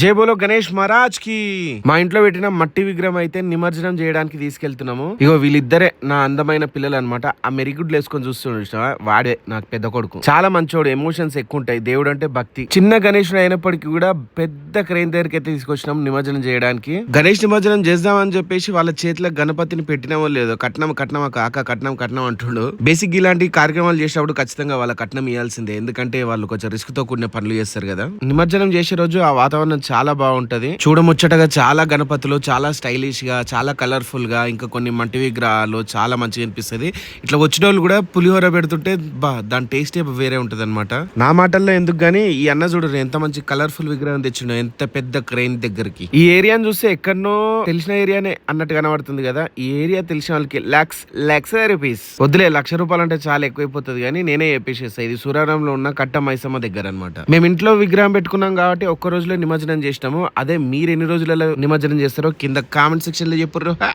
జై బోలో గణేష్ మహారాజ్ కి. మా ఇంట్లో పెట్టిన మట్టి విగ్రహం అయితే నిమజ్జనం చేయడానికి తీసుకెళ్తున్నాము. ఇగో వీళ్ళిద్దరే నా అందమైన పిల్లలు అనమాట. ఆ మెరిగుడ్లు వేసుకొని చూస్తున్నా వాడే నాకు పెద్ద కొడుకు. చాలా మంచోడు, ఎమోషన్స్ ఎక్కువ ఉంటాయి. దేవుడు అంటే భక్తి. చిన్న గణేషుడు అయినప్పటికీ కూడా పెద్ద క్రెయిన్ దగ్గరికి అయితే తీసుకొచ్చినాం నిమజ్జనం చేయడానికి. గణేష్ నిమజ్జనం చేద్దామని చెప్పేసి వాళ్ళ చేతిలో గణపతిని పెట్టినామో లేదో కట్నం కట్నం కాక కట్నం కట్నం అంటుండు. బేసిక్ ఇలాంటి కార్యక్రమాలు చేసినప్పుడు ఖచ్చితంగా వాళ్ళ కట్నం ఇవ్వాల్సిందే, ఎందుకంటే వాళ్ళు కొంచెం రిస్క్ తో కూడిన పనులు చేస్తారు కదా. నిమజ్జనం చేసే రోజు ఆ వాతావరణం చాలా బాగుంటది. చూడముచ్చటగా చాలా గణపతులు, చాలా స్టైలిష్ గా, చాలా కలర్ఫుల్ గా, ఇంకా కొన్ని మట్టి విగ్రహాలు చాలా మంచిగా అనిపిస్తుంది. ఇట్లా వచ్చిన వాళ్ళు కూడా పులిహోర పెడుతుంటే దాని టేస్ట్ వేరే ఉంటది అనమాట. నా మాటల్లో ఎందుకు గానీ ఈ అన్న చూడరు ఎంత మంచి కలర్ఫుల్ విగ్రహం తెచ్చిండో, ఎంత పెద్ద క్రెయిన్ దగ్గరికి. ఈ ఏరియాని చూస్తే ఎక్కడనో తెలిసిన ఏరియానే అన్నట్టు కనబడుతుంది కదా. ఈ ఏరియా తెలిసిన వాళ్ళకి లాక్స్ రూపీస్ వద్దులే, ₹1,00,000 అంటే చాలా ఎక్కువైపోతుంది కానీ నేనే చెప్పేసేస్తా. ఇది సూరారంలో ఉన్న కట్ట మైసమ్మ దగ్గర అనమాట. మేము ఇంట్లో విగ్రహం పెట్టుకున్నాం కాబట్టి ఒక్క రోజులో నిమజ్జనం చేసినాము. అదే మీరు ఎన్ని రోజులలో నిమజ్జనం చేస్తారో కింద కామెంట్ సెక్షన్ లో చెప్పుర్రు.